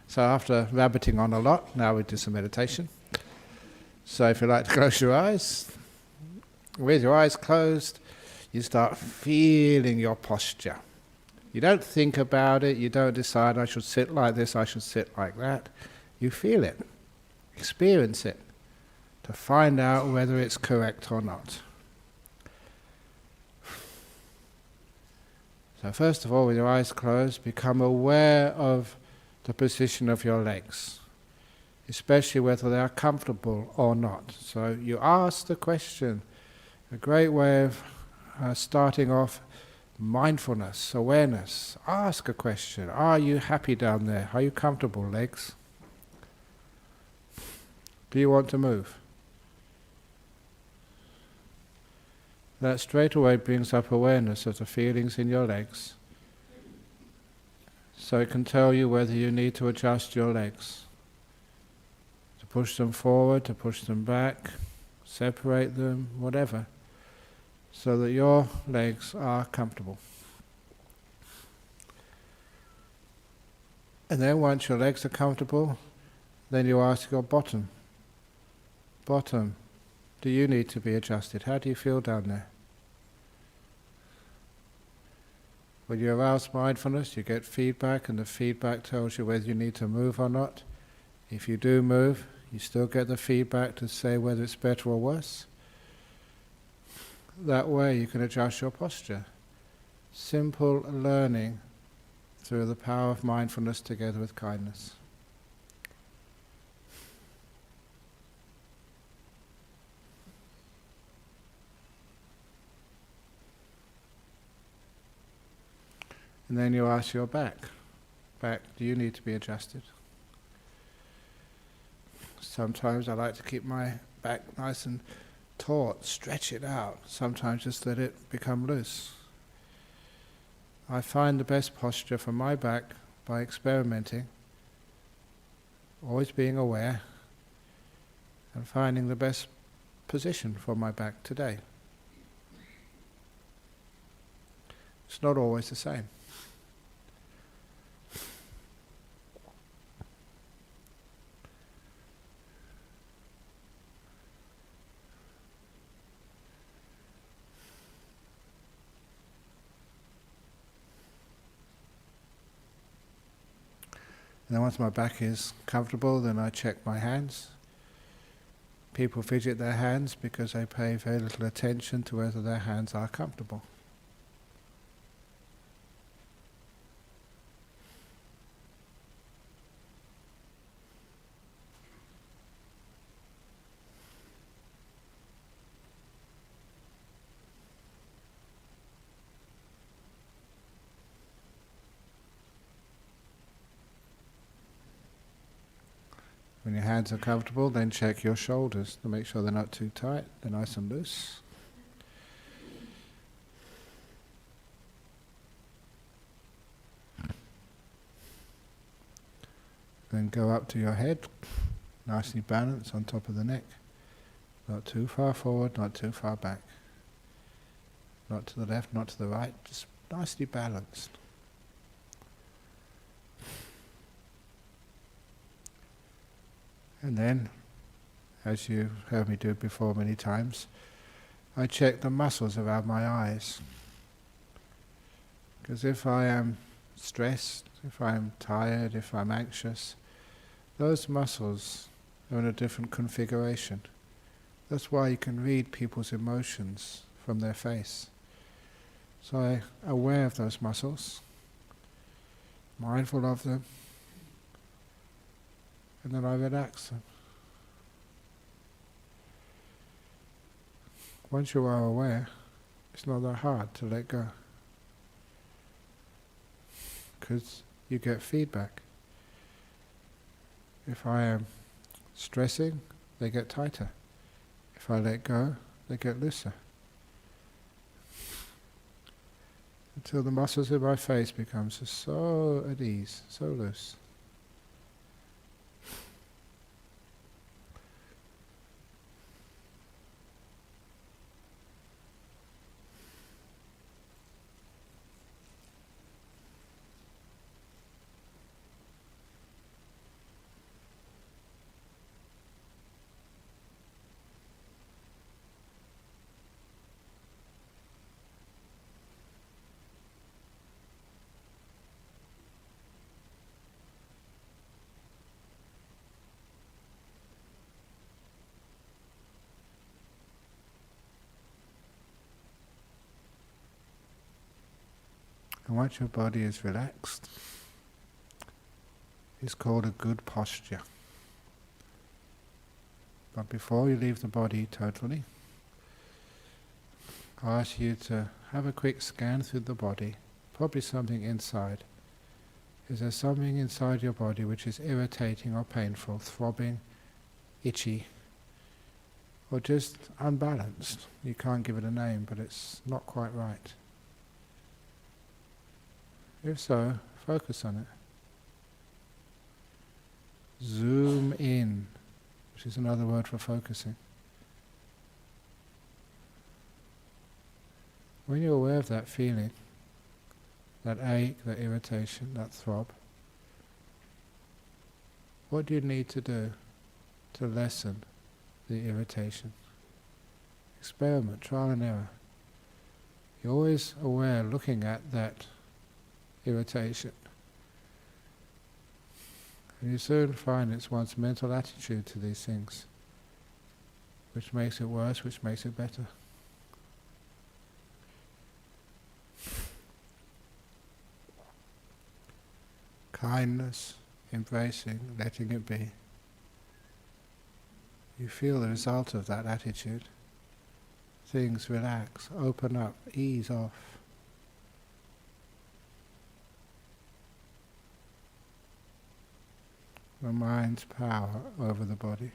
So after rabbiting on a lot, now we do some meditation. So if you like to close your eyes, with your eyes closed, you start feeling your posture. You don't think about it, you don't decide I should sit like this, I should sit like that. You feel it, experience it, to find out whether it's correct or not. So first of all, with your eyes closed, become aware of the position of your legs, especially whether they are comfortable or not. So you ask the question. A great way of starting off mindfulness, awareness. Ask a question. Are you happy down there? Are you comfortable, legs? Do you want to move? That straight away brings up awareness of the feelings in your legs. So it can tell you whether you need to adjust your legs. To push them forward, to push them back, separate them, whatever. So that your legs are comfortable. And then once your legs are comfortable, then you ask your bottom. Bottom, do you need to be adjusted? How do you feel down there? When you arouse mindfulness, you get feedback, and the feedback tells you whether you need to move or not. If you do move, you still get the feedback to say whether it's better or worse. That way you can adjust your posture. Simple learning through the power of mindfulness together with kindness. And then you ask your back. Back, do you need to be adjusted? Sometimes I like to keep my back nice and taut, stretch it out. Sometimes just let it become loose. I find the best posture for my back by experimenting, always being aware, and finding the best position for my back today. It's not always the same. And then once my back is comfortable, then I check my hands. People fidget their hands because they pay very little attention to whether their hands are comfortable. When your hands are comfortable, then check your shoulders to make sure they're not too tight, they're nice and loose. Then go up to your head, nicely balanced on top of the neck. Not too far forward, not too far back. Not to the left, not to the right, just nicely balanced. And then, as you've heard me do before many times, I check the muscles around my eyes. Because if I am stressed, if I am tired, if I'm anxious, those muscles are in a different configuration. That's why you can read people's emotions from their face. So I'm aware of those muscles, mindful of them, and then I relax them. Once you are aware, it's not that hard to let go. Because you get feedback. If I am stressing, they get tighter. If I let go, they get looser. Until the muscles in my face become so at ease, so loose. And once your body is relaxed, it's called a good posture. But before you leave the body totally, I ask you to have a quick scan through the body, probably something inside. Is there something inside your body which is irritating or painful, throbbing, itchy, or just unbalanced? You can't give it a name, but it's not quite right. If so, focus on it. Zoom in, which is another word for focusing. When you're aware of that feeling, that ache, that irritation, that throb, what do you need to do to lessen the irritation? Experiment, trial and error. You're always aware, looking at that irritation. And you soon find it's one's mental attitude to these things, which makes it worse, which makes it better. Kindness, embracing, letting it be. You feel the result of that attitude. Things relax, open up, ease off. The mind's power over the body.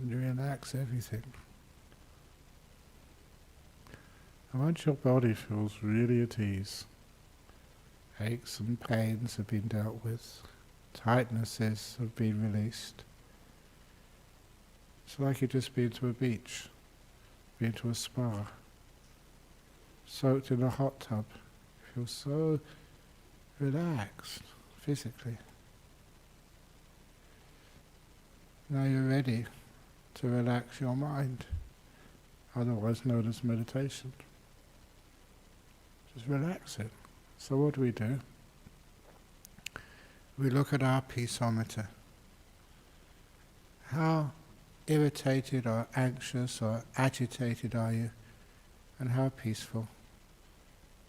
And you relax everything. And once your body feels really at ease, aches and pains have been dealt with, tightnesses have been released. It's like you've just been to a beach, been to a spa, soaked in a hot tub. You feel so relaxed physically. Now you're ready to relax your mind, otherwise known as meditation. Just relax it. So what do? We look at our peaceometer. How irritated or anxious or agitated are you, and how peaceful?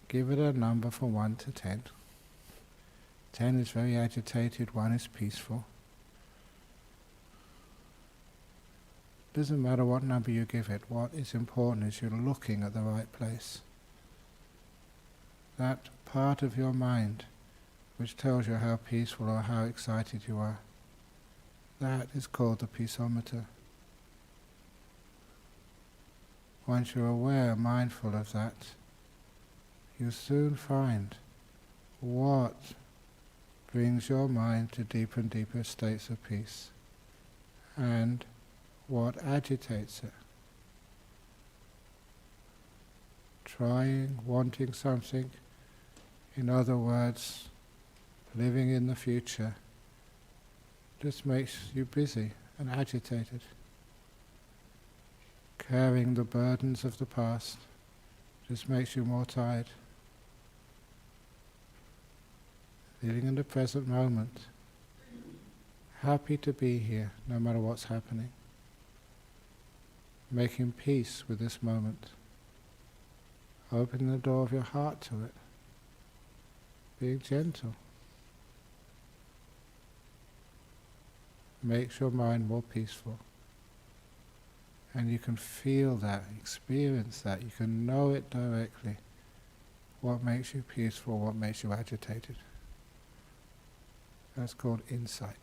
Give it a number from 1 to 10. 10 is very agitated, 1 is peaceful. Doesn't matter what number you give it, what is important is you're looking at the right place. That part of your mind which tells you how peaceful or how excited you are. That is called the peaceometer. Once you're aware, mindful of that, you soon find what brings your mind to deeper and deeper states of peace, and what agitates it. Trying, wanting something, in other words, living in the future, just makes you busy and agitated. Carrying the burdens of the past just makes you more tired. Living in the present moment, happy to be here no matter what's happening. Making peace with this moment. Opening the door of your heart to it. Being gentle. Makes your mind more peaceful. And you can feel that, experience that, you can know it directly. What makes you peaceful, what makes you agitated. That's called insight.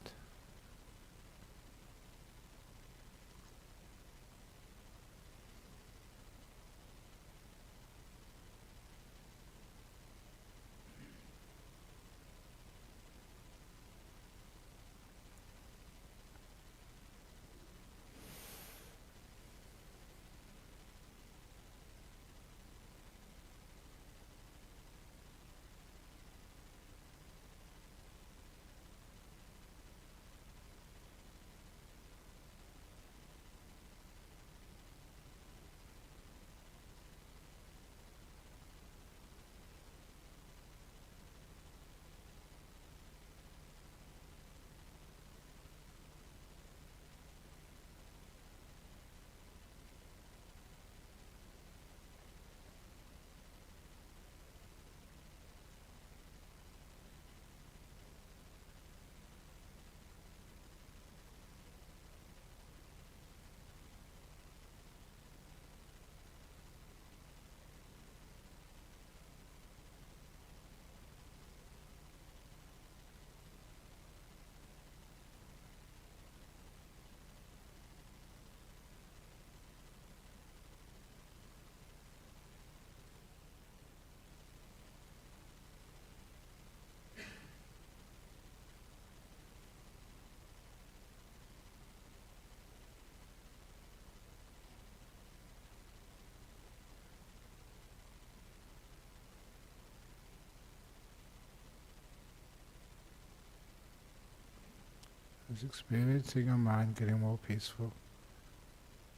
Is experiencing your mind getting more peaceful.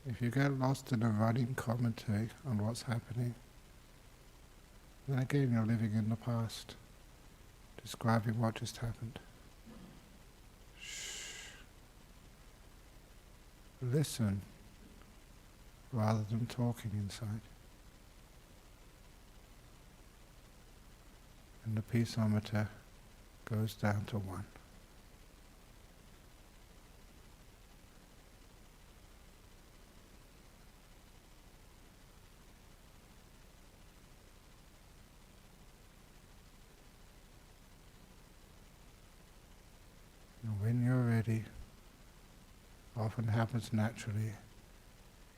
If you get lost in a running commentary on what's happening, then again you're living in the past, describing what just happened. Shh. Listen rather than talking inside. And the peaceometer goes down to 1. When you're ready, often happens naturally,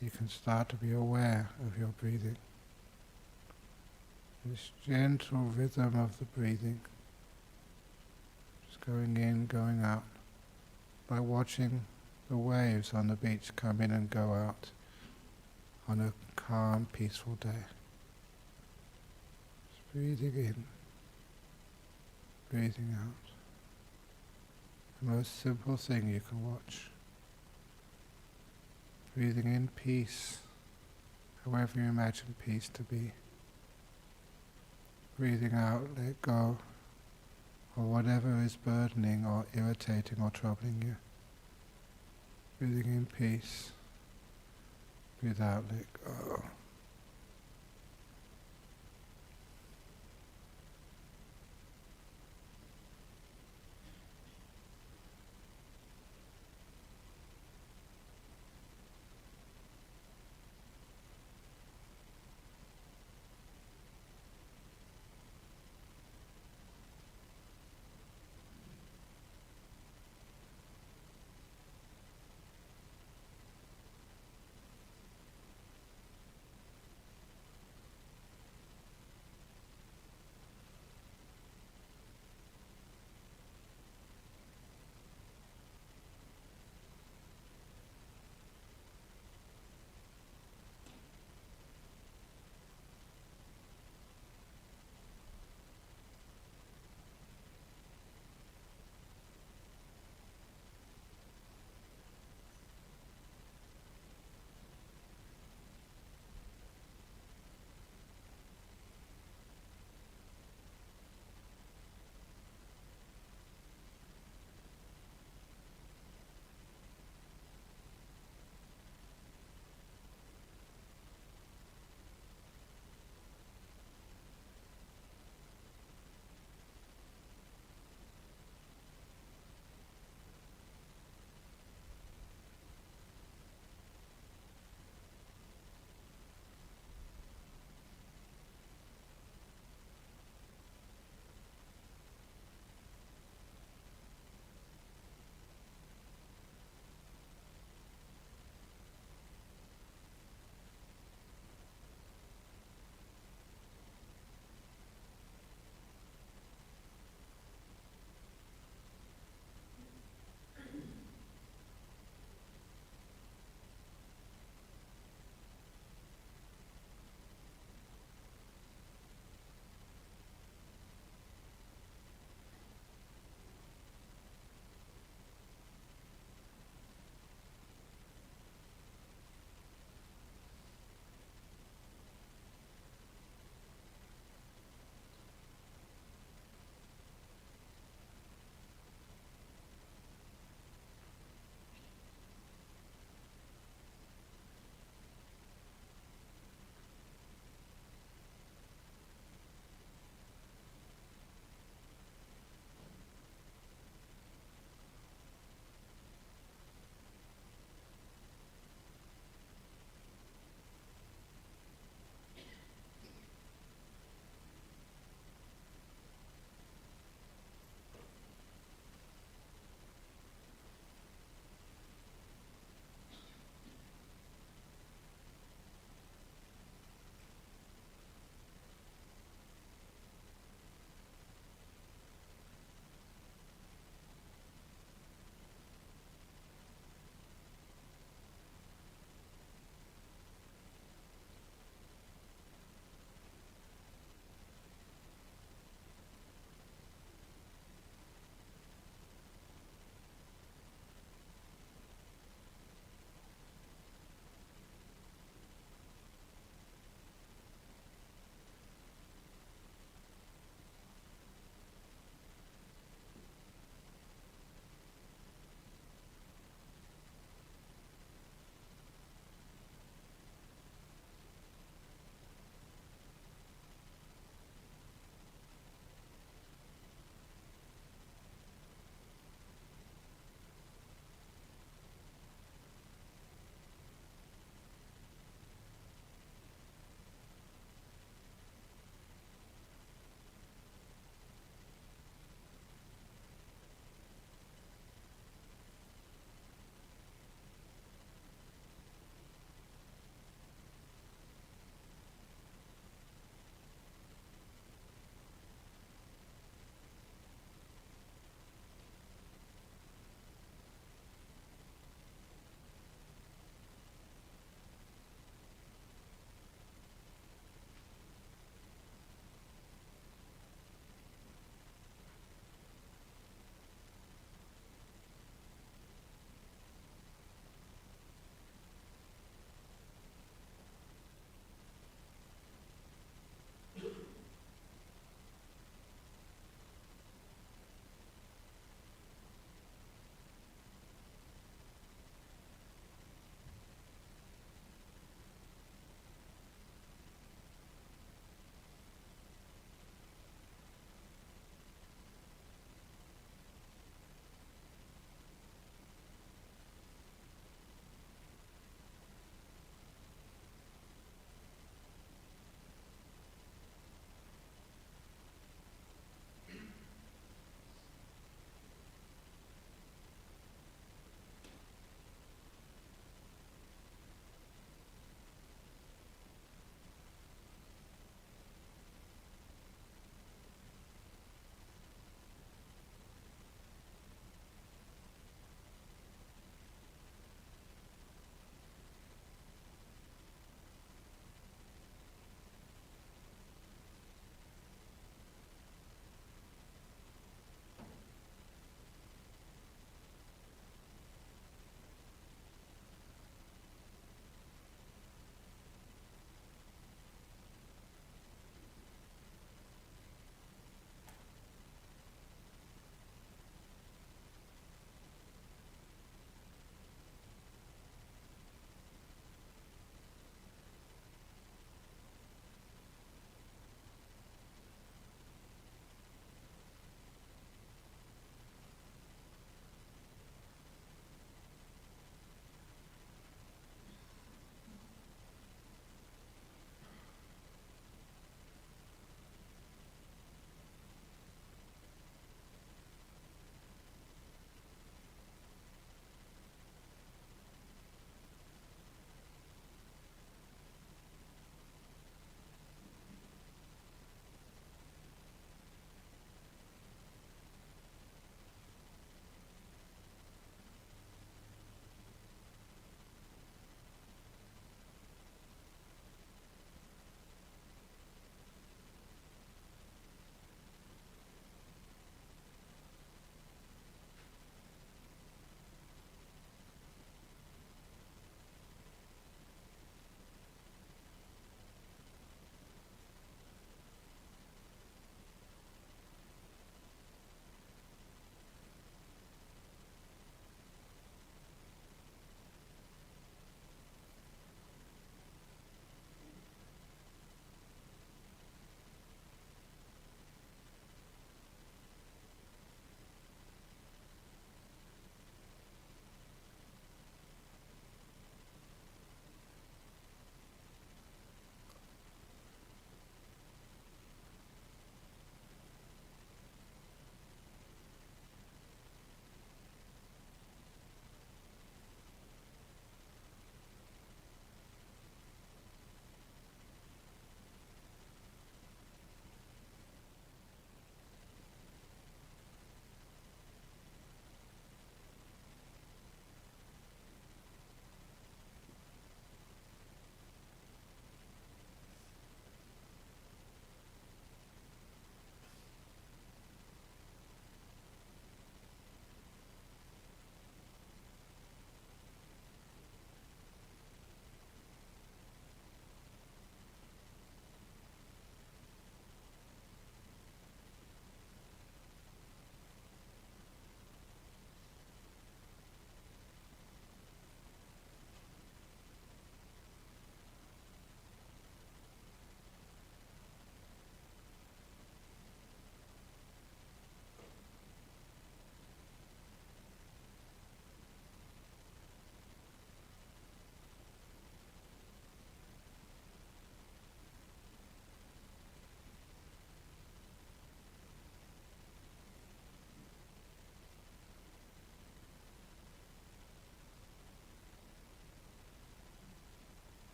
you can start to be aware of your breathing. This gentle rhythm of the breathing, just going in, going out, like watching the waves on the beach come in and go out on a calm, peaceful day. Just breathing in, breathing out. The most simple thing you can watch. Breathing in peace, however you imagine peace to be. Breathing out, let go of whatever is burdening or irritating or troubling you. Breathing in peace. Breathe out, let go.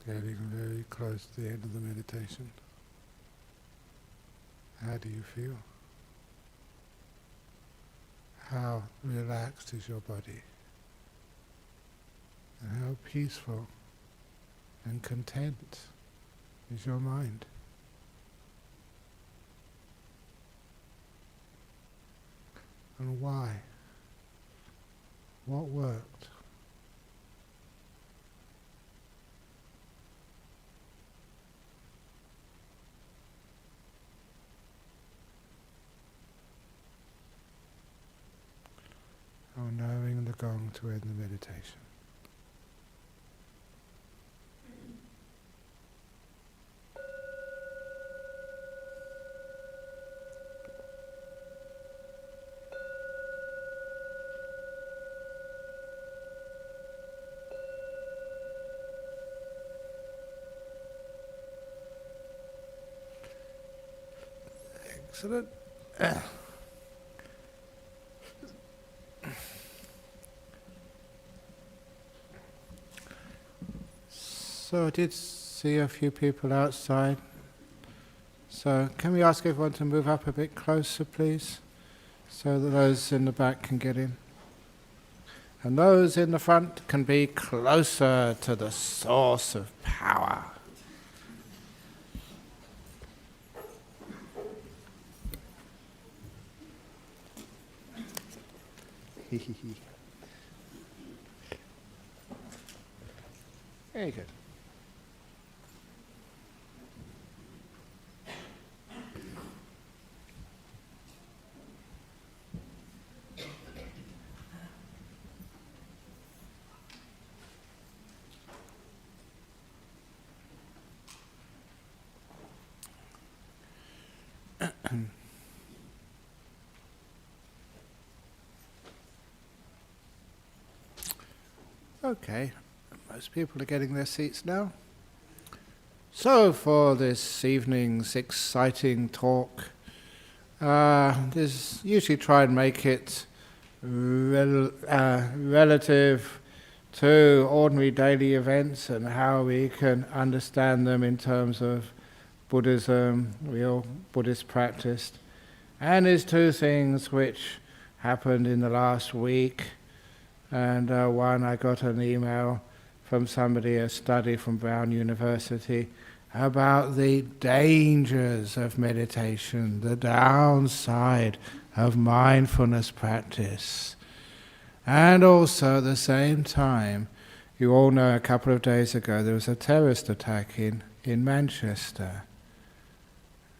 Getting very close to the end of the meditation. How do you feel? How relaxed is your body? And how peaceful and content is your mind? And why? What worked? Oh, knowing the gong to end the meditation. Excellent. So I did see a few people outside. So can we ask everyone to move up a bit closer, please, so that those in the back can get in? And those in the front can be closer to the source of power. Very good. Okay, most people are getting their seats now. So for this evening's exciting talk, usually try and make it relative to ordinary daily events and how we can understand them in terms of Buddhism, real Buddhist practice. And there's two things which happened in the last week. And one, I got an email from somebody, a study from Brahm University, about the dangers of meditation, the downside of mindfulness practice. And also at the same time, you all know a couple of days ago there was a terrorist attack in Manchester.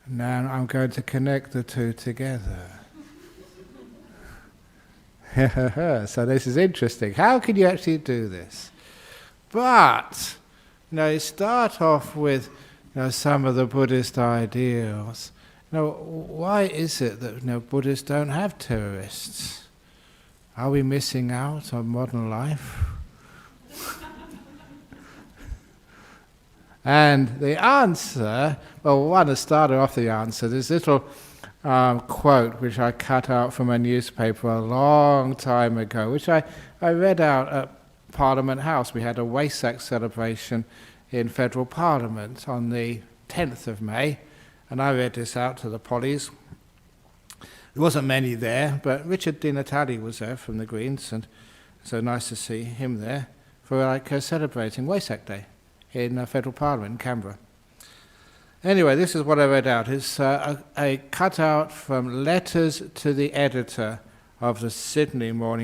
Now I'm going to connect the two together. So this is interesting. How can you actually do this? But, you start off with some of the Buddhist ideals. Why is it that Buddhists don't have terrorists? Are we missing out on modern life? And the answer, to start off the answer, this little quote which I cut out from a newspaper a long time ago, which I read out at Parliament House. We had a Wesak celebration in Federal Parliament on the 10th of May, and I read this out to the Pollies. There wasn't many there, but Richard Di Natale was there from the Greens, and so nice to see him there for celebrating Wesak Day in Federal Parliament in Canberra. Anyway, this is what I read out. It's a cutout from Letters to the Editor of the Sydney Morning